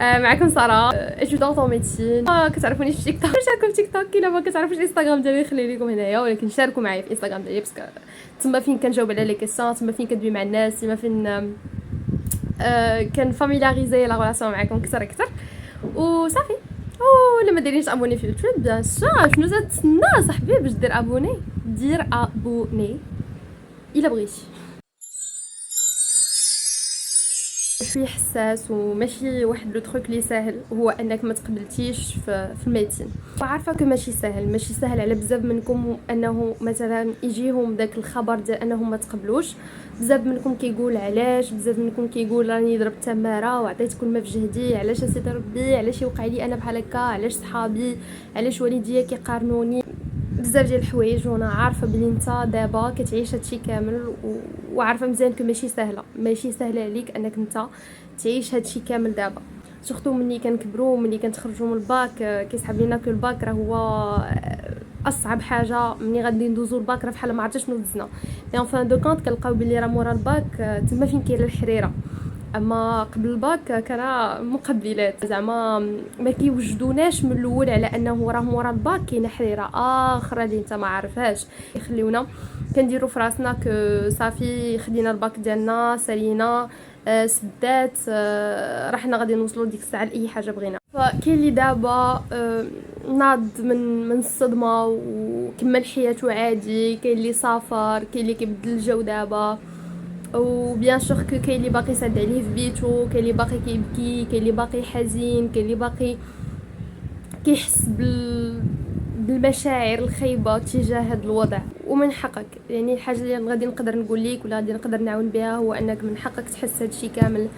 معكم ساره ايتودونط اون ميديسين. كتعرفوني في تيك توك، نشارككم في تيك توك. الا ما كتعرفوش الانستغرام ديالي خلي لكم هنايا، ولكن شاركوا معايا في الانستغرام ديالي باسكو تما فين كنجاوب على لي كيسيون، تما فين كندوي مع الناس، تما فين كنفاميلاريزي لا ريلاسيون معاكم اكثر وصافي. لما دايرينش ابوني في اليوتيوب بيان سور، شنو تتسنى صاحبي باش دير ابوني؟ دير ابوني الا بغيتي. شويه حساس وماشي واحد لو تروك لي ساهل، هو انك ما تقبلتيش في الميديسين. وعارفه كو ماشي ساهل على بزاف منكم انه مثلا يجيهم داك الخبر ديال انهم ما تقبلوش. بزاف منكم كيقول علاش، بزاف منكم كيقول راني ضربت تماره وعطيت كل ما في جهدي، علاش سيدي ربي، علاش يوقع لي انا بحال هكا، علاش صحابي، علاش والديا كيقارنوني، بزاف ديال الحوايج. وانا عارفه بلي نتا دابا كتعيش هادشي كامل وعارفه مزيان كو ماشي سهله عليك انك نتا تعيش هادشي كامل دابا، سورتو ملي كنكبروا، ملي كنتخرجوا من الباك. كيسحب لينا كو الباك راه هو اصعب حاجه. ملي غادي ندوزو الباك راه بحال ما عرفتش شنو دزنا، مي ان فان دو كونط كنلقاو بلي راه مورا الباك تما فين كاينه الحريره. اما قبل الباك كان مقبلات، زعما ما كيوجدوناش من الاول على انه راه مورا الباك كاينه حريره اخرى اللي انت ما عارفهاش. يخليونا كنديروا في راسنا ك صافي خدينا الباك ديالنا سالينا سدات رحنا غادي نوصلوا لديك الساعه لاي حاجه بغينا. فكاين اللي دابا ناض من الصدمه وكمل حياته عادي، كاين اللي سافر، كاين اللي كيبدل الجو دابا، وبيان سور كو كاين اللي باقي ساد عليه في بيتو، كاين اللي باقي كيبكي، كاين اللي باقي حزين، كاين اللي باقي كيحس بالمشاعر الخايبه تجاه هذا الوضع. ومن حقك، يعني الحاجه اللي غادي نقدر نقول لك ولا غادي نقدر نعاون بها هو انك من حقك تحس هادشي كامل،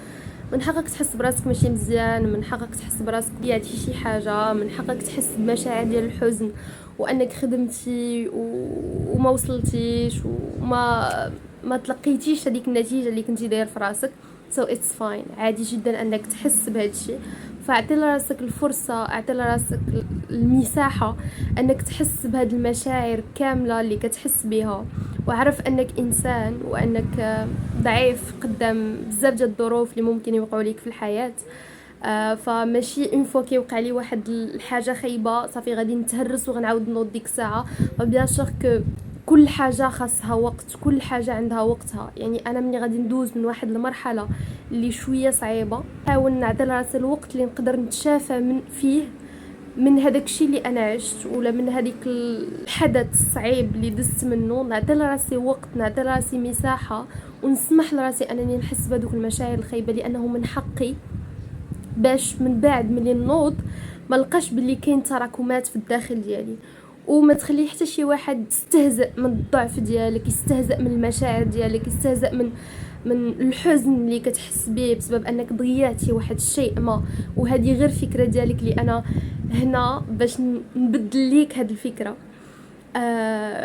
من حقك تحس براسك ماشي مزيان، من حقك تحس براسك ضيعتي شي حاجه، من حقك تحس بمشاعر ديال الحزن وانك خدمتي وما وصلتيش ما تلقيتيش هذيك النتيجه اللي كنتي داير في راسك. سو اتس فاين، عادي جدا انك تحس بهذا الشيء. فاعطي لراسك الفرصه، اعطي لراسك المساحه انك تحس بهذه المشاعر كامله اللي كتحس بها، وعرف انك انسان وانك ضعيف قدام بزاف ديال الظروف اللي ممكن يوقعوا لك في الحياه. فماشي اون فوا كيوقع لي واحد الحاجه خايبه صافي غادي نتهرس وغنعاود نوض ديك الساعه. فبيان سور كو كل حاجه خاصها وقت، كل حاجه عندها وقتها. يعني انا ملي غادي ندوز من واحد المرحله اللي شويه صعيبه، نحاول نعطي لراسي الوقت اللي نقدر نتشافى من فيه من هذاك الشيء اللي انا عشت، ولا من هذيك الحدث الصعيب اللي دزت منه. نعطي لراسي وقت، نعطي لراسي مساحه، ونسمح لراسي انني نحس بهذوك المشاعر الخايبه لانه من حقي، باش من بعد ملي نوض ما لقاش باللي كاين تراكمات في الداخل ديالي. وما تخلي حتى شي واحد يستهزئ من الضعف ديالك، يستهزئ من المشاعر ديالك، يستهزئ من الحزن اللي كتحس به بسبب انك ضيعتي واحد الشيء ما. وهذه غير فكره ديالك اللي انا هنا باش نبدل ليك هذه الفكره.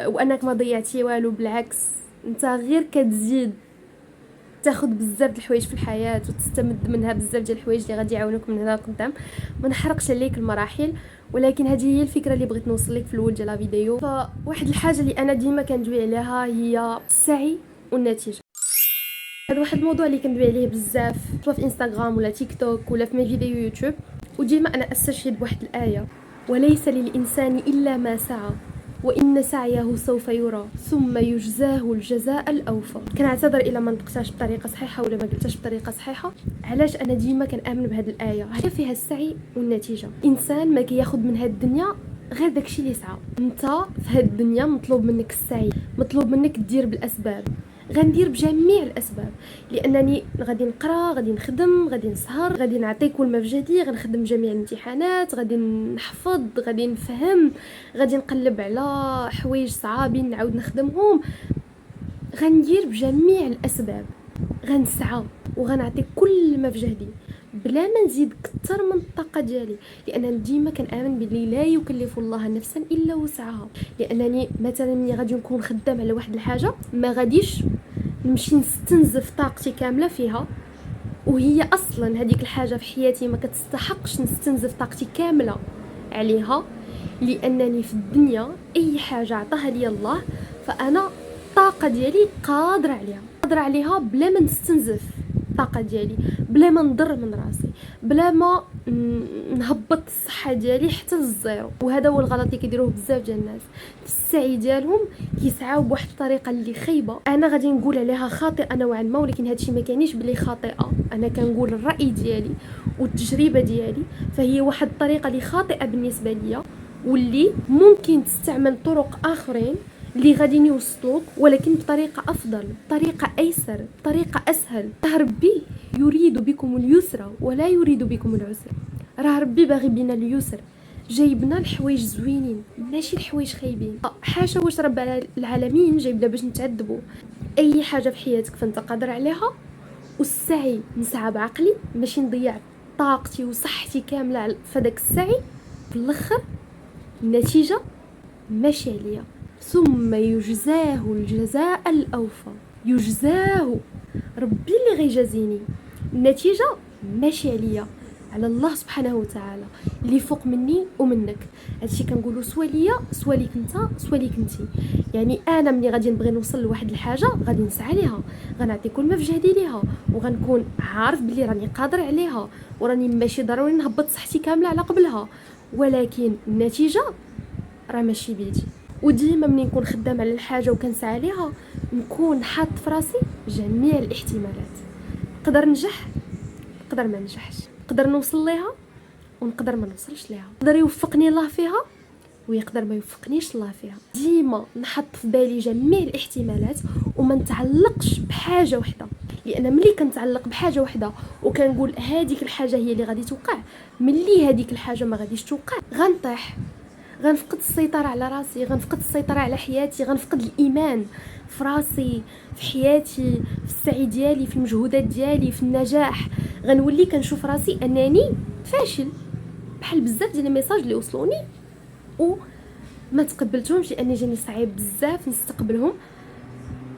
وانك ما ضيعتي والو، بالعكس انت غير كتزيد تاخذ بزاف د الحوايج في الحياه وتستمد منها بزاف ديال الحوايج اللي غادي يعاونوك من هنا لقدام. ما نحرقش عليك المراحل، ولكن هذه هي الفكره اللي بغيت نوصل لك في الاول ديال الفيديو. فواحد الحاجه اللي انا ديما كندوي عليها هي السعي والنتيجه. هذا واحد الموضوع اللي كندوي عليه بزاف سواء في انستغرام ولا تيك توك ولا في مي فيديو يوتيوب، وديما انا استشهد بواحد الايه: وليس للانسان الا ما سعى وان سعيه سوف يرى ثم يجزاه الجزاء الاوفى. كنعتذر الا ما نطقتهاش بطريقه صحيحه ولا ما قلتهاش بطريقه صحيحه. علاش انا ديما كنامن بهذه الايه؟ هي فيها السعي والنتيجه. الانسان ما كياخذ من هذه الدنيا غير داكشي اللي سعى. انت في هذه الدنيا مطلوب منك السعي، مطلوب منك دير بالاسباب. غندير بجميع الاسباب، لانني غادي نقرا، غادي نخدم، غادي نسهر، غادي نعطي كل ما في جهدي، غنخدم جميع الامتحانات، غادي نحفظ، غادي نفهم، غادي نقلب على حوايج صعابين نعاود نخدمهم. غندير بجميع الاسباب، غنسعى وغنعطي كل ما في جهدي بلا ما نزيد كتر من الطاقه ديالي، لانني ديما كنامن باللي لا يكلف الله نفسا الا وسعها. لانني مثلا ملي غادي نكون خدام على واحد الحاجه ما غاديش نمشي نستنزف طاقتي كامله فيها، وهي اصلا هذيك الحاجه في حياتي ما كتستحقش نستنزف طاقتي كامله عليها. لانني في الدنيا اي حاجه عطاها لي الله فانا الطاقه ديالي قادره عليها بلا ما نستنزف الطاقه ديالي، بلا ما نضر من راسي، بلا ما نهبط الصحه ديالي حتى للزيرو. وهذا هو الغلط اللي كيديروه بزاف ديال الناس في السعي ديالهم، كيسعاو بواحد الطريقه اللي خايبه. انا غادي نقول عليها خاطئه نوعا ما، ولكن هادشي ما كانيش بلي خاطئه، انا كنقول الراي ديالي والتجربه ديالي. فهي واحد الطريقه اللي خاطئه بالنسبه ليا، واللي ممكن تستعمل طرق اخرين اللي غادي يوصلوك، ولكن بطريقه افضل، بطريقه ايسر، بطريقه اسهل. ربي يريد بكم اليسر ولا يريد بكم العسر. راه ربي باغي بينا اليسر، جايبنا الحوايج زوينين ماشي الحوايج خايبين. حاشا واش رب العالمين جايبنا باش نتعذبوا. اي حاجه في حياتك فانت قادر عليها، والسعي نسعى بعقلي ماشي نضيع طاقتي وصحتي كامله في هذاك السعي. في الاخر النتيجه ماشي عليا، ثم يجزاه الجزاء الاوفى. يجزاه ربي اللي غيجازيني، النتيجه ماشي عليا، على الله سبحانه وتعالى اللي فوق مني ومنك. هادشي كنقولوا سوا ليا سوا ليك انت سوا ليك انت. يعني انا ملي غادي نبغي نوصل لواحد الحاجه غادي نسعى ليها، غنعطي كل ما في جهدي ليها، وغنكون عارف بلي راني قادر عليها، وراني ماشي ضروري نهبط صحتي كامله على قبلها، ولكن النتيجه راه ماشي بيدي. وديما ملي نكون خدام على الحاجه وكنسعى ليها نكون حاط في راسي جميع الاحتمالات، نقدر ننجح نقدر ما ننجحش، نقدر نوصل ليها ونقدر ما نوصلش ليها، يقدر يوفقني الله فيها ويقدر ما يوفقنيش الله فيها. ديما نحط في بالي جميع الاحتمالات وما نتعلقش بحاجه واحده، لان ملي كنتعلق بحاجه واحده وكنقول هذيك الحاجه هي اللي غادي توقع، ملي هذيك الحاجه ما غاديش توقع غنطيح، غنفقد السيطره على راسي، غنفقد السيطره على حياتي، غنفقد الايمان في راسي، في حياتي، في السعي ديالي، في المجهودات ديالي، في النجاح. غنولي كنشوف راسي انني فاشل، بحال بزاف ديال الميساج اللي وصلوني وما تقبلتهمش لاني جاني صعيب بزاف نستقبلهم.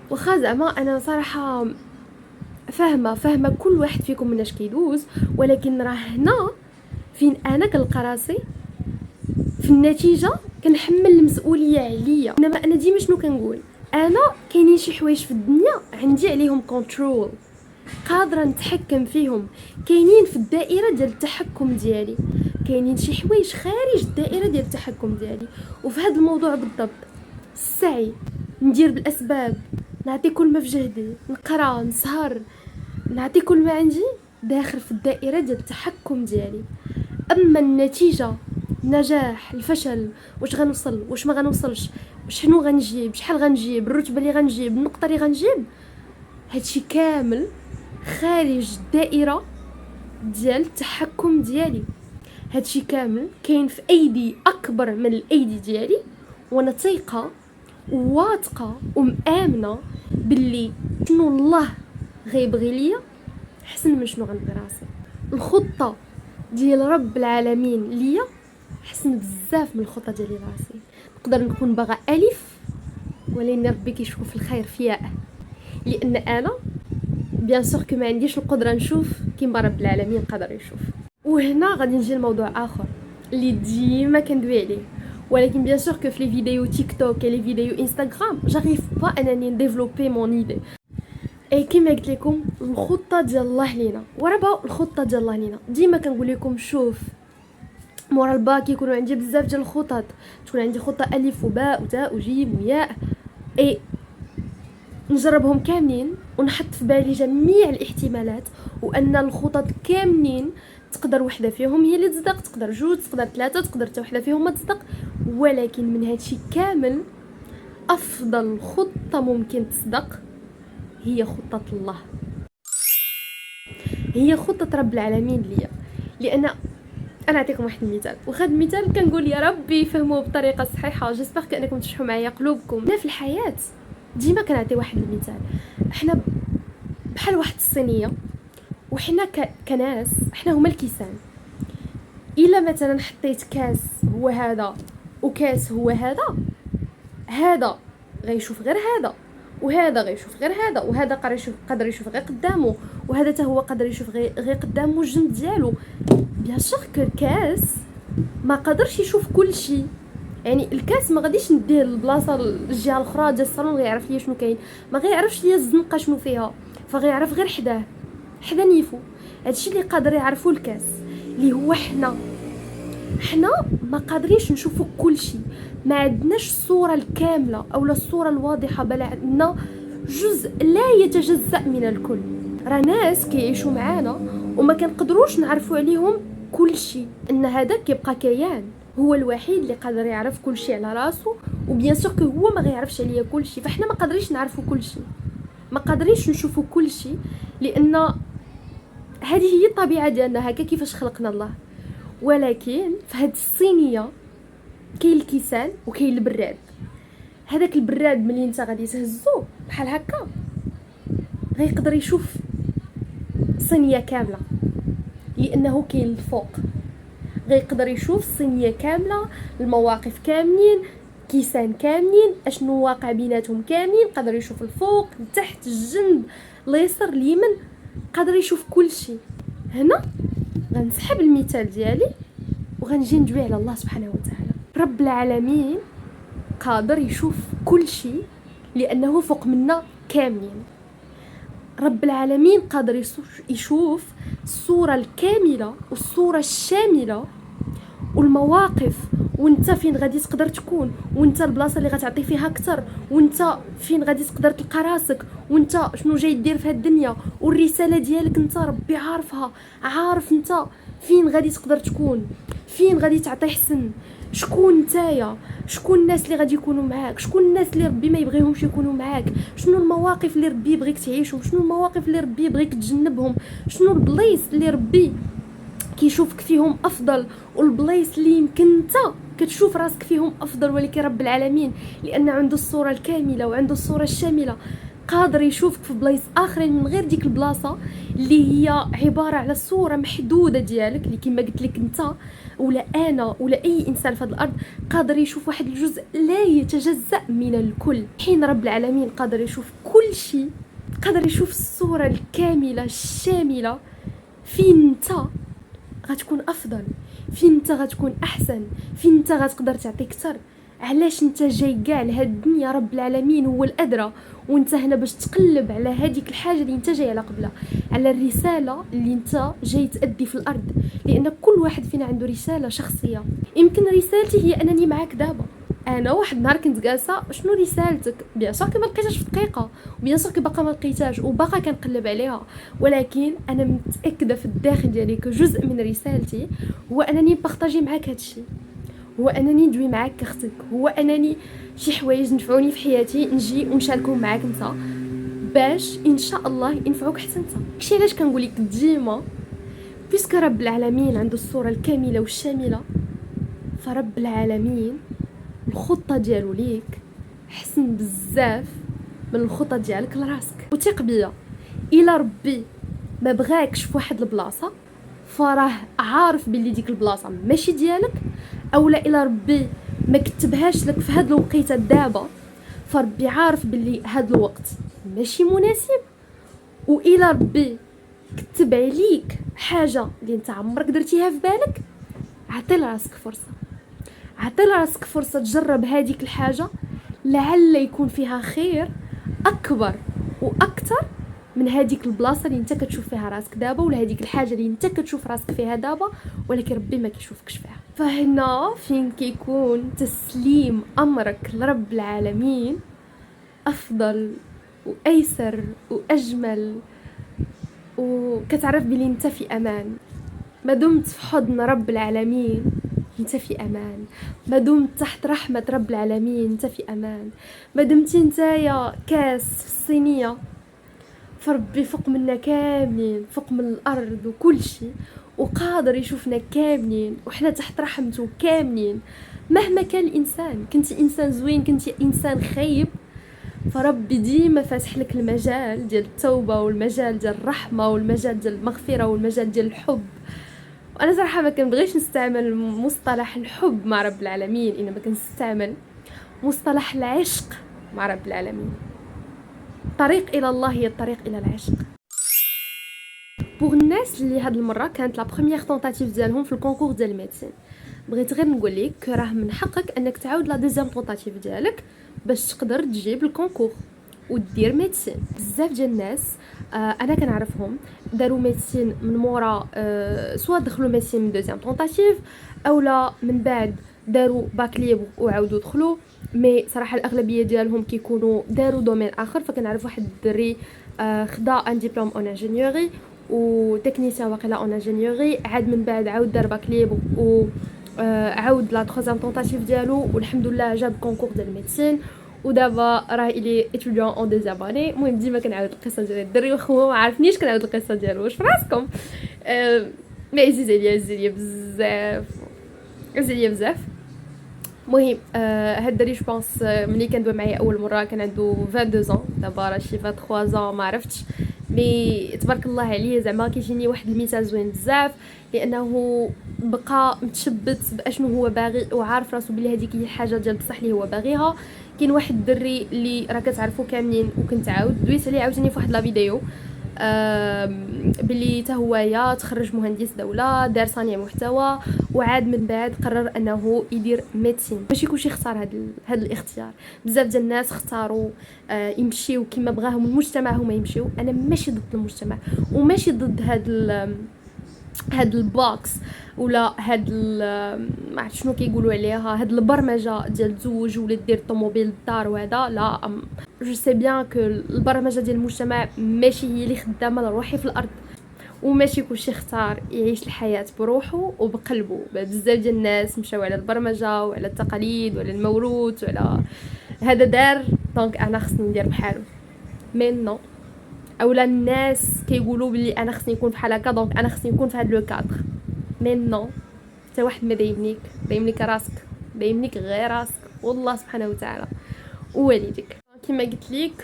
واخا زعما انا صراحه فاهمه كل واحد فيكم مناش كيدوز، ولكن راه هنا فين انا كنلقى راسي في النتيجه كنحمل المسؤوليه عليا. انما انا ديما شنو كنقول، انا كاينين شي حوايج في الدنيا عندي عليهم كنترول، قادره نتحكم فيهم، كاينين في الدائره ديال التحكم ديالي، كاينين شي حوايج خارج الدائره ديال التحكم ديالي. وفي هذا الموضوع بالضبط السعي، ندير بالاسباب، نعطي كل ما في جهدي، نقرا، نسهر، نعطي كل ما عندي داخل في الدائره ديال التحكم ديالي. اما النتيجه، النجاح، الفشل، واش غنوصل واش ما غنوصلش، شنو غنجيب، شحال غنجيب، الرتبه اللي غنجيب، النقطه اللي غنجيب، هادشي كامل خارج الدائره ديال التحكم ديالي. هادشي كامل كاين في ايدي اكبر من الايدي ديالي، وانا ثقه وواثقه ومآمنه باللي شنو الله غيبغي ليا احسن من شنو غنبغي راسي. الخطه ديال رب العالمين ليا حسن بزاف من الخطه ديالي راسي. نقدر نكون باغا الف، ولكن ربي كيشوف في الخير في ياء، لان انا بيان سور كو ما عنديش القدره نشوف كيما رب العالمين قادر يشوف. وهنا غادي نجي لموضوع اخر اللي ديما كندوي عليه، ولكن بيان سور كو في لي فيديو تيك توك لي فيديو انستغرام جاريف با انني نديفلوبي مون ايدي. اي كيما قلت لكم الخطه ديال الله لينا، وربا الخطه ديال الله لينا ديما كنقول لكم شوف مورا الباك يكونوا عندي بزاف ديال الخطط، تكون عندي خطه الف وباء وتاء وجيم وياء، اي نجربهم كاملين ونحط في بالي جميع الاحتمالات، وان الخطط كاملين تقدر وحده فيهم هي اللي تصدق، تقدر جوج، تقدر ثلاثه، تقدر حتى وحده فيهم ما تصدق، ولكن من هادشي كامل افضل خطه ممكن تصدق هي خطه الله، هي خطه رب العالمين ليا. لان انا اعطيكم واحد المثال، وهذا المثال كنقول يا ربي يفهموه بطريقه صحيحه، جيسبر كانكم تشحوا معايا قلوبكم. انا في الحياه ديما كنعطي واحد المثال، احنا بحال واحد الصينيه، وحنا كناس احنا هما الكيسان. الا مثلا حطيت كاس هو هذا وكاس هو هذا، هذا غيشوف غير هذا، وهذا غيشوف غير هذا، وهذا قادر يشوف غير قدامه، وهذا حتى هو قادر يشوف غير قدامه الجنب ديالو. بيان سور كو الكاس ما قادرش يشوف كل شيء، يعني الكاس ما غاديش نديه للبلاصه الجهه الاخرى ديال الصالون غيعرف ليا شنو كاين، ما غيعرفش ليا الزنقه شنو فيها، فغيعرف غير حداه نيفو. هادشي اللي قادر يعرفو الكاس. اللي هو حنا ما قادرينش نشوفوا كل شيء، ما عندناش الصوره الكامله او الصوره الواضحه، بل عندنا جزء لا يتجزأ من الكل. راه ناس كيعيشوا معانا وما كنقدروش نعرفوا عليهم كل شيء، ان هذا كيبقى كيان هو الوحيد اللي قادر يعرف كل شيء على راسه، وبيان سور هو ما غيعرفش عليا كل شيء. فاحنا ما قادرينش نعرفوا كل شيء، ما قادرينش نشوفوا كل شيء، لان هذه هي الطبيعه ديالنا، هكا كيفاش خلقنا الله. ولكن في هذه الصينيه كاين الكيسان وكاين البراد. هذاك البراد ملي انت غادي تهزو بحال هكا غيقدر يشوف صينيه كامله، لانه كاين الفوق، غيقدر يشوف الصينيه كامله، المواقف كاملين، كيسان كاملين، اشنو واقع بيناتهم كاملين، قادر يشوف الفوق، تحت، الجنب، اليسار، اليمين، قادر يشوف كل شيء. هنا غنسحب المثال ديالي وغنجي ندوي على الله سبحانه وتعالى. رب العالمين قادر يشوف كل شيء لانه فوق منا كاملين. رب العالمين قادر يشوف الصورة الكاملة والصورة الشاملة والمواقف، وانت فين غادي تقدر تكون، وانت البلاصه اللي غتعطي فيها اكثر، وانت فين غادي تقدر تلقى راسك، وانت شنو جاي دير في هاد الدنيا، والرساله ديالك انت ربي عارفها، عارف انت فين غادي تقدر تكون، فين غادي تعطي حسن، شكون نتايا، شكون الناس اللي غادي يكونوا معاك، شكون الناس اللي ربي ما يبغيهمش يكونوا معاك، شنو المواقف اللي ربي يبغيك تعيشهم، شنو المواقف اللي ربي يبغيك تجنبهم، شنو البلايص اللي ربي كيشوفك فيهم افضل، والبلايص اللي يمكن انت كتشوف راسك فيهم افضل. ولكن رب العالمين لان عنده الصوره الكامله وعنده الصوره الشامله قادر يشوفك في بلايص اخرين من غير ديك البلاصه اللي هي عباره على الصوره محدوده ديالك، اللي كما قلت لك انت ولا انا ولا اي انسان في هذه الارض قادر يشوف واحد الجزء لا يتجزأ من الكل. حين رب العالمين قادر يشوف كل شيء، قادر يشوف الصوره الكامله الشامله، فين انت غتكون افضل، فين انت غتكون احسن، فين انت غتقدر تعطي اكثر. علاش انت جاي كاع لهاد الدنيا؟ رب العالمين هو الادرى، وانت هنا باش تقلب على هذيك الحاجه اللي انت جاي على قبلها، على الرساله اللي انت جاي تأدي في الارض. لان كل واحد فينا عنده رساله شخصيه. يمكن رسالتي هي انني معاك دابا، انا واحد النهار كنت جالسه شنو رسالتك، بيان سور ما لقيتهاش في دقيقه، وبيان سور باقا ما لقيتهاش وباقا كنقلب عليها، ولكن انا متاكده في الداخل ديالي جزء من رسالتي هو انني نبارطاجي معاك هادشي، هو انني ندوي معاك كاختك، هو انني شي حوايج نفعوني في حياتي نجي ونشاركهم معاك انت باش ان شاء الله ينفعوك حتى انت. داكشي علاش كنقول لك ديما بيسك رب العالمين عنده الصوره الكامله والشامله، فرب العالمين الخطه ديالو ليك حسن بزاف من الخطه ديالك لراسك. وثق بيا، الا ربي ما بغاكش في واحد البلاصه فراه عارف باللي ديك البلاصه ماشي ديالك، اولا الا ربي ما كتبهاش لك في هاد الوقيته دابا فربي عارف باللي هاد الوقت ماشي مناسب، والا ربي كتب عليك حاجه اللي انت عمرك درتيها في بالك، عطي لراسك فرصه، عطي لراسك فرصه تجرب هذيك الحاجه، لعل يكون فيها خير اكبر واكثر من هذيك البلاصه اللي انت كتشوف فيها راسك دابا، ولا هذيك الحاجه اللي انت كتشوف راسك فيها دابا ولكن ربي ما كيشوفكش فيها. فهنا فين كيكون تسليم امرك لرب العالمين افضل وايسر واجمل، وكتعرف بلي انت في امان. ما دمت في حضن رب العالمين انت في امان، ما دمت تحت رحمه رب العالمين انت في امان، ما دمتي نتايا كاس في الصينيه فربي فوق منا كاملين، فوق من الارض وكل شيء، وقادر يشوفنا كاملين وحنا تحت رحمته كاملين. مهما كان الانسان، كنتي انسان زوين كنتي انسان خايب، فربي ديما فاتح لك المجال ديال التوبه والمجال ديال الرحمه والمجال ديال المغفره والمجال ديال الحب. وانا صراحه ما كنبغيش نستعمل مصطلح الحب مع رب العالمين، انما كنستعمل مصطلح العشق مع رب العالمين. الطريق الى الله هي الطريق الى العشق. بوغ الناس اللي هاد المره كانت لا بروميير طونطاتيف ديالهم في الكونكور ديال الميديسين، بغيت غير نقول لك راه من حقك انك تعاود لا دوزيام طونطاتيف ديالك باش تقدر تجيب الكونكور. ودير ميديسين. بزاف ديال الناس انا كنعرفهم داروا ميديسين من مورا سواء دخلوا ميديسين من دوزيام طونطاتيف اولا من بعد داروا باك ليبر وعاودوا دخلوا. مي صراحه الاغلبيه ديالهم كيكونوا داروا دومين اخر. فكنعرف واحد الدري خدا ان ديبلوم اون انجينيوري و تكنيسيان واقيلا اون انجينيوري، عاد من بعد عاود دار باك ليبر و عاود لا تروزيام طونطاتيف ديالو والحمد لله جاب كونكور ديال الميديسين ودابا راه الي اتوديون اون دوزيام اني. المهم ديما كنعاود القصه ديال الدري وخو ما عرفنيش كنعاود القصه ديالو واش فراسكم. مي عزيزه بزاف بزاف. المهم هاد الدري جو بونس ملي كان دوا معايا اول مره كان عنده 22 ans، دابا راه شي 23 ans ما عرفتش. مي تبارك الله عليه زعما كيجيني واحد المثال زوين بزاف لانه بقى متشبت باشنو هو باغي وعارف راسو بلي هذيك هي الحاجه ديال بصح اللي هو باغيها. كاين واحد الدري اللي راه كتعرفوا كاملين وكنت عاود دويت عليه عاوتاني في واحد لا فيديو بلي حتى هويا تخرج مهندس دوله دار صانع محتوى وعاد من بعد قرر انه يدير ميديسين. ماشي كلشي اختار هذا الاختيار. بزاف ديال الناس اختاروا يمشيو كما بغاهم المجتمع هما يمشيو. انا ماشي ضد المجتمع وماشي ضد هاد البوكس ولا هاد ما عرفت شنو كيقولوا عليها هاد البرمجه ديال تزوج ولا دير طوموبيل الدار وهذا. لا جو سي بيان كو البرمجه ديال المجتمع ماشي هي اللي خدامه لروحي في الارض وماشي كلشي اختار يعيش الحياه بروحه وبقلبه. بزاف ديال الناس مشاو على البرمجه وعلى التقاليد وعلى الموروث وعلى هذا دار دونك انا خصني ندير بحالو. مي نو اولا الناس كيقولوا بلي انا خصني نكون بحال هكا دونك انا خصني نكون في هذا لو كادر. مي نو حتى واحد ما دايمنيك راسك، دايمنيك غير راسك والله سبحانه وتعالى ووالديك. كما قلت لك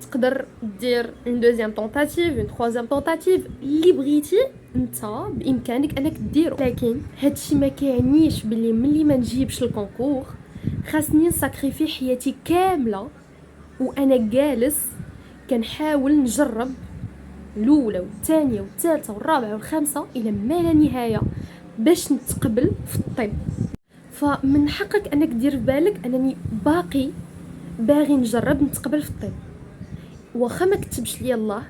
تقدر دير اون دوزيام طونطاتيف اون تروزيام طونطاتيف اللي بغيتي انت بامكانك انك ديرو. لكن هادشي ما كيعنيش بلي ملي ما نجيبش الكونكور خاصني نساكريفي حياتي كامله وانا جالس كنحاول نجرب الاولى والثانيه والثالثه والرابعه والخامسه الى ما لا نهايه باش نتقبل في الطب. فمن حقك انك دير في بالك انني باغي نجرب نتقبل في الطب واخا ما كتبش لي الله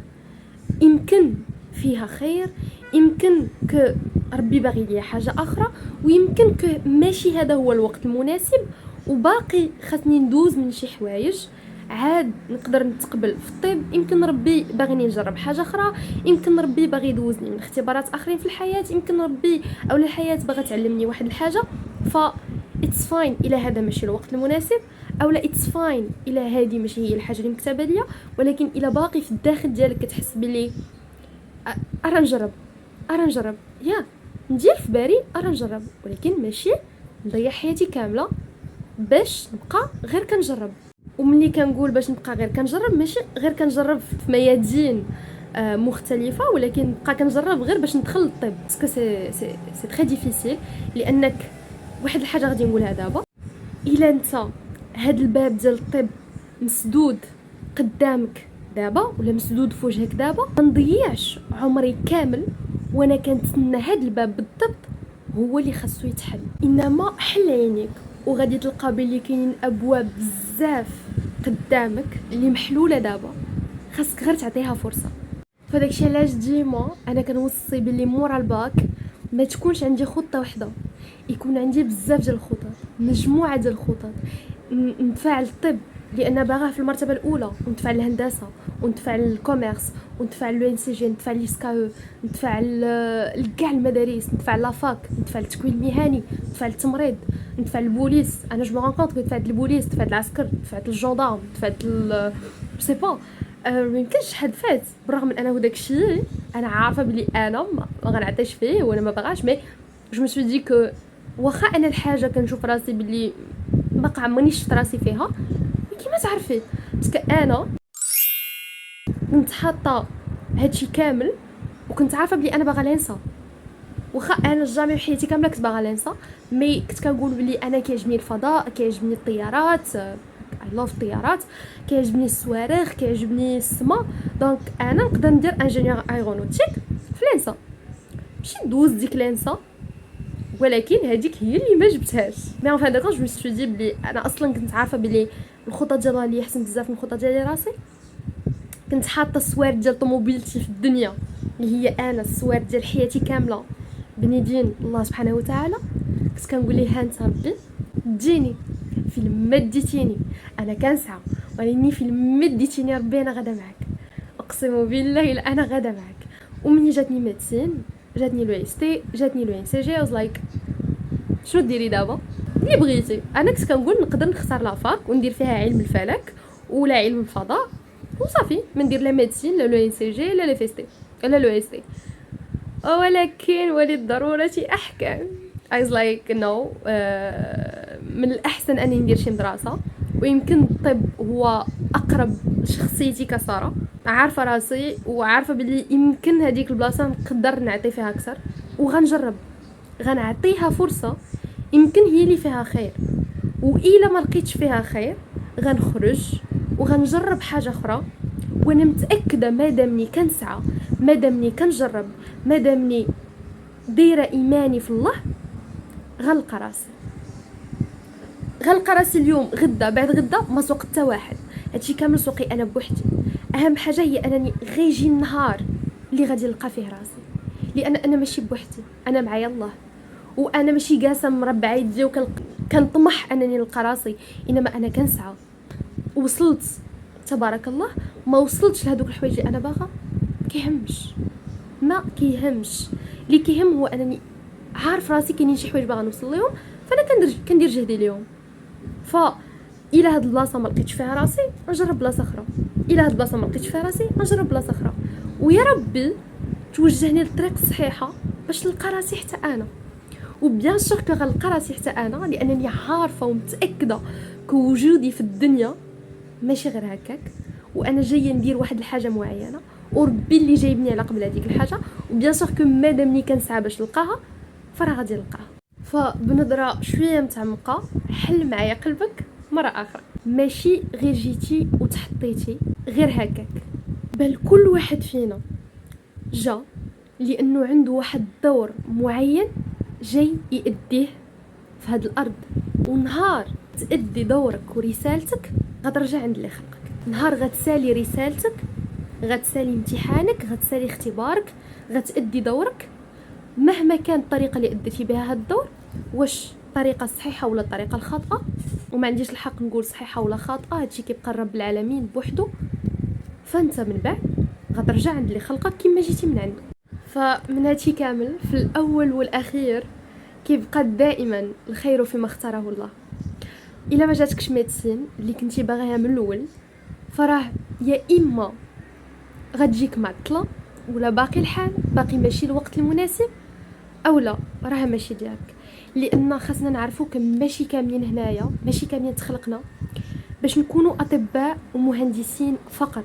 يمكن فيها خير، يمكن ك ربي باغي ليا حاجه اخرى ويمكن ك ماشي هذا هو الوقت المناسب وباقي خاصني ندوز من شي حوايج عاد نقدر نتقبل في الطب. يمكن ربي باغيني نجرب حاجه اخرى، يمكن ربي باغي يدوزني من اختبارات اخرين في الحياه، يمكن ربي او الحياه باغا تعلمني واحد الحاجه. ف اتس فاين الى هذا ماشي الوقت المناسب اولا اتس فاين الى هذه ماشي هي الحاجه اللي مكتوبه ليا. ولكن الى باقي في الداخل ديالك كتحس بلي ارا نجرب يا ندير في بالي ارا نجرب ولكن ماشي نضيع حياتي كامله باش نبقى غير كنجرب. وملي كنقول باش نبقى غير كنجرب ماشي غير كنجرب في ميادين مختلفه ولكن نبقى كنجرب غير باش ندخل للطب باسكو سي تري ديفيسيل. لانك واحد الحاجه غادي نقولها دابا الا انت هاد الباب ديال الطب مسدود قدامك دابا ولا مسدود في وجهك دابا ما نضيعش عمري كامل وانا كنتسنى هاد الباب بالضبط هو اللي خاصو يتحل. انما حل عينيك وغادي تلقى بلي كاينين ابواب بزاف قدامك اللي محلوله دابا خاصك غير تعطيها فرصه. فداكشي علاش ديما انا كنوصي بلي مورا الباك ما تكونش عندي خطه واحده، يكون عندي بزاف ديال الخطط، مجموعه ديال الخطط. نتفاعل الطب لان باغاه في المرتبه الاولى ونتفاعل الهندسه ونتفاعل الكوميرس ونتفاعل لو ان سي جي نتفاعل ليسكا نتفاعل كاع المدارس نتفاعل لافاك نتفاعل التكوين المهني نتفاعل التمريض نتفاعل البوليس. انا جو مونكونط نتفاعل البوليس نتفاعل العسكر نتفاعل الجندارم نتفاعل سي با ما يمكنش حد فات برغم من انه داكشي انا عارفه بلي انا ما غنعطيش فيه وانا ما باغاش. مي جو مسوي دي كو واخا انا الحاجه كنشوف راسي بلي باقا عمرنيش شفت راسي فيها كيما تعرفي باسكو انا كنت حاطه هادشي كامل وكنت عارفه بلي انا باغا لينسا. واخا انا جامي حياتي كامله كنت باغا لينسا مي كنت كنقول بلي انا كيعجبني الفضاء كيعجبني الطيارات اي لاف الطيارات كيعجبني الصواريخ كيعجبني السما دونك انا نقدر ندير انجينيور ايرونوتيك في لينسا. مشيت دوز ديك لينسا ولكن هذيك هي اللي ما جبتهاش. مي ان فان دو كونط جو مسوي دي بلي انا اصلا كنت عارفه بلي الخطط ديال اللي احسن بزاف من الخطط ديالي راسي، كنت حاطه الصوارت ديال طوموبيلتي في الدنيا اللي هي انا، الصوارت ديال حياتي كامله بين يدين الله سبحانه وتعالى. كنت كنقول ليه ها انت ربي ديني فين ما ديتيني انا كنسعى، ولكن فين ما ديتيني ربي انا غادا معاك، اقسم بالله الا انا غادا معاك. ومني جاتني ميديسين، جاتني لو اس تي، جاتني لو ان سي جي، واز لايك شنو ديري دابا اللي بغيتي. انا كنت كنقول نقدر نختار لافاك وندير فيها علم الفلك ولا علم الفضاء وصافي، ما ندير لا ميديسين لا لو ان سي جي لا لو فيستي لا لو اس تي، ولكن وللضروره احكام. I was like no، من الأحسن أني ندير شي مدرسة، ويمكن الطب هو أقرب شخصيتي كسارة، عارفة راسي وعارفة بلي يمكن هذيك البلاصة نقدر نعطي فيها أكثر، وغنجرب غنعطيها فرصة، يمكن هي اللي فيها خير، وإلا ما لقيتش فيها خير غنخرج وغنجرب حاجة أخرى. وانا متأكدة مادامني كنسعى، مادامني كنجرب، مادامني دايرة إيماني في الله، غنلقى راسي اليوم غدا بعد غدا ما سوق حتى واحد، هادشي كامل سوقي انا بوحدي. اهم حاجه هي انني غيجي النهار اللي غادي نلقى فيه راسي، لان انا ماشي بوحدي، انا معايا الله، وانا ماشي جالسه مربعه يدي وكنطمح انني نلقى راسي، انما انا كنسعى. وصلت تبارك الله، ما وصلتش لهذوك الحوايج اللي انا باغا كيهمش، ما كيهمش، اللي كيهم هو انني عارف راسي كاينين شي حوايج باغا نوصل ليهم، فانا كندير جهدي اليوم. الى هاد البلاصه ما لقيتش فيها راسي نجرب بلاصه اخرى، الى هاد البلاصه ما لقيتش فيها راسي نجرب بلاصه اخرى، ويا ربي توجهني للطريق الصحيحه باش نلقى راسي حتى انا. وبيان سور كو غنلقى راسي حتى انا، لانني عارفه ومتاكده كوجودي في الدنيا ماشي غير هكاك، وانا جايه ندير واحد الحاجه معينه، وربي اللي جايبني على قبل هذيك الحاجه، وبيان سور كو مادامني كنسعى باش نلقاها فراه غادي نلقاها. فبنظره شويه متعمقه، حل معايا قلبك مره اخرى، ماشي غير جيتي وتحطيتي غير هكاك، بل كل واحد فينا جا لانه عنده واحد دور معين جاي يأديه في هذه الارض، ونهار تأدي دورك ورسالتك غترجع عند اللي خلقك. نهار غتسالي رسالتك، غتسالي امتحانك، غتسالي اختبارك، غتأدي دورك، مهما كانت الطريقه اللي اديتي بها هذا الدور، واش الطريقه الصحيحه ولا الطريقه الخاطئه، وما عنديش الحق نقول صحيحه ولا خاطئه، هادشي كيبقى رب العالمين بوحدو. فانت من بعد غترجع عند اللي خلقك كما جيتي من عنده. فمن هادشي كامل في الاول والاخير كيبقى دائما الخير فيما اختاره الله. الا ما جاتكش ميديسين اللي كنتي باغيها من الاول، فراه يا اما غتجيك معطله، ولا باقي الحال باقي ماشي الوقت المناسب، اولا راه ماشي ديالك. لان خاصنا نعرفوا ماشي كاملين هنايا، ماشي كاملين تخلقنا باش نكونوا اطباء ومهندسين فقط،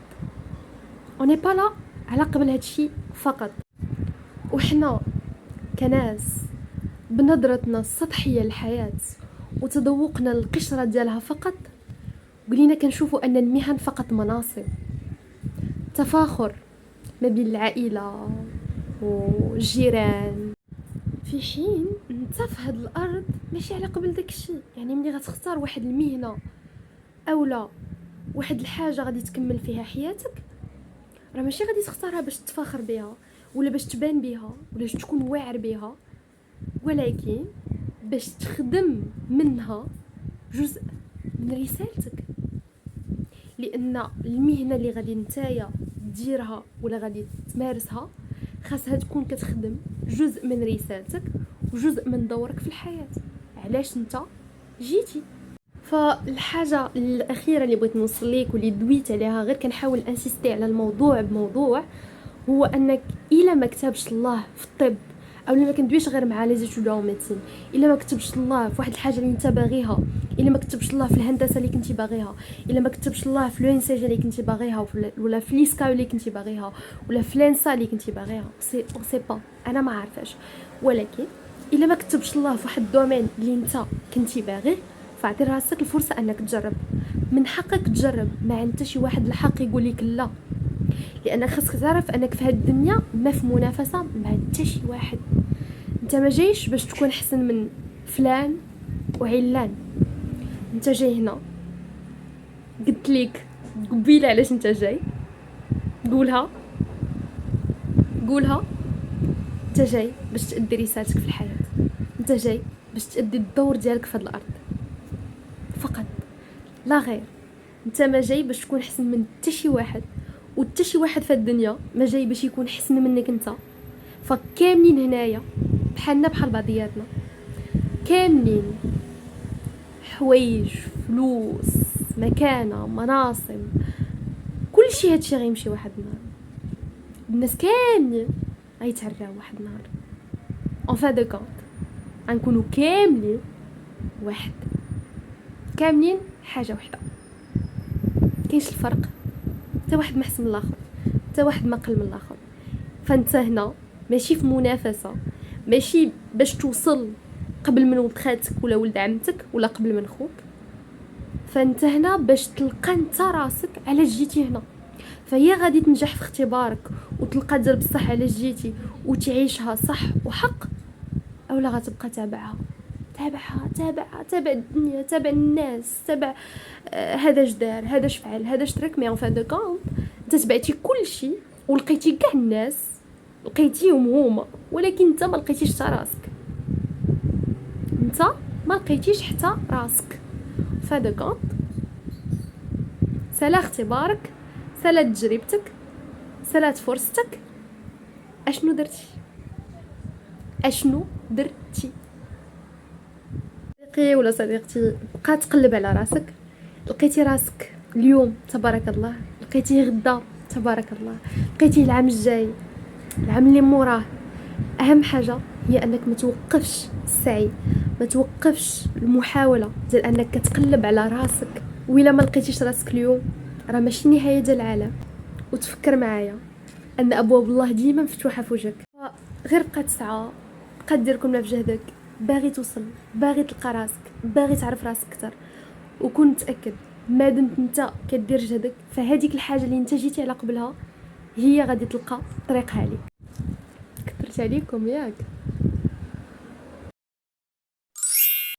اوني با لا على قبل هادشي فقط. وحنا كناس بنظرتنا السطحيه للحياه وتذوقنا القشره ديالها فقط، قلينا كنشوفوا ان المهن فقط مناصب، تفاخر ما بين العائله والجيران، في حين انت في هاد الارض ماشي على قبل داكشي. يعني ملي غتختار واحد المهنه اولا واحد الحاجه غادي تكمل فيها حياتك، راه ماشي غادي تختارها باش تفاخر بها ولا باش تبان بها ولا باش تكون واعر بها، ولكن باش تخدم منها جزء من رسالتك. لان المهنه اللي غادي نتايا ديرها ولا غادي تمارسها خاصها تكون كتخدم جزء من رسالتك وجزء من دورك في الحياه، علاش انت جيتي. فالحاجه الاخيره اللي بغيت نوصل ليك واللي دويت عليها، غير كنحاول انسيستي على الموضوع بموضوع، هو انك الا ما كتبش الله في الطب، او ما كندويش غير مع لي زيتودون ميديسين، الا ما كتبش الله في واحد الحاجه اللي انت باغيها، الا ما كتبش الله في الهندسه اللي كنتي باغيها، الا ما كتبش الله في لونسيج اللي كنتي باغيها، ولا في ليسكا اللي كنتي باغيها، ولا في لانسا اللي كنتي باغيها، سي با انا ما عارفاش، ولكن الا ما كتبش الله في واحد الدومين اللي انت كنتي باغيه، فاعطي راسك الفرصه انك تجرب. من حقك تجرب، ما عند شي واحد الحق يقول لك لا، لان خاصك تعرف انك في هذه الدنيا ما في منافسه مع حتى شي واحد. انت ما جايش باش تكون احسن من فلان وعلان، انت جاي هنا قلت لك قبيله علاش انت جاي، قولها قولها. انت جاي باش تأدي رسالتك في الحياه، انت جاي باش تأدي الدور ديالك في هذه الارض فقط لا غير. انت ما جاي باش تكون احسن من حتى شي واحد، وحتى شي واحد في الدنيا ما جاي باش يكون احسن منك انت. فكاملين هنايا بحالنا بحال بعضياتنا، كاملين حوايج، فلوس، مكانه، مناصب، كل شيء. هادشي غيمشي واحد النهار، الناس كاملين غيتعراو واحد النهار. اون فا دو كونت غنكونوا كاملين واحد، كاملين حاجه وحده. كاينش الفرق، حتى واحد ما احسن من الاخر، حتى واحد ما قل من الاخر. فانت هنا ماشي في منافسه، ماشي باش توصل قبل من ولد خالتك ولا ولد عمتك ولا قبل من خوك. فانت هنا باش تلقى انت راسك علاش جيتي هنا. فهي غادي تنجح في اختبارك وتلقى دير بصح علاش جيتي وتعيشها صح وحق، اولا غتبقى تابعها تابع الدنيا، تابع الناس، تابع هذا اش دار، هذا اش فعل، هذا اش ترك. مي اون فان دو كونط انت تبعتي كل شيء ولقيتي كاع الناس لقيتيهم هما، ولكن انت ما لقيتيش حتى راسك. انت ما لقيتيش حتى راسك. فهذا كونط سالا اختبارك، سالا تجربتك، سالات فرصتك. اشنو درتي؟ اشنو درتي؟ صديقي ولا صديقتي، بقى تقلب على راسك. لقيتي راسك اليوم تبارك الله، لقيتيه غدا تبارك الله، لقيتيه العام الجاي، العام اللي موراه. اهم حاجه هي انك ما توقفش السعي، ما توقفش المحاوله ديال انك كتقلب على راسك. وإلا ما لقيتيش راسك اليوم راه ماشي نهايه ديال العالم. وتفكر معايا ان ابواب الله ديما مفتوحه في وجهك. غير بقى تسعى، بقى دير كل ما في جهدك، باغي توصل، باغي تلقى راسك، باغي تعرف راسك اكثر. وكون متاكد مادام انت كدير جهدك فهاديك الحاجه اللي انت جيتي على قبلها هي غادي تلقى طريقها ليك. كثرت عليكم ياك.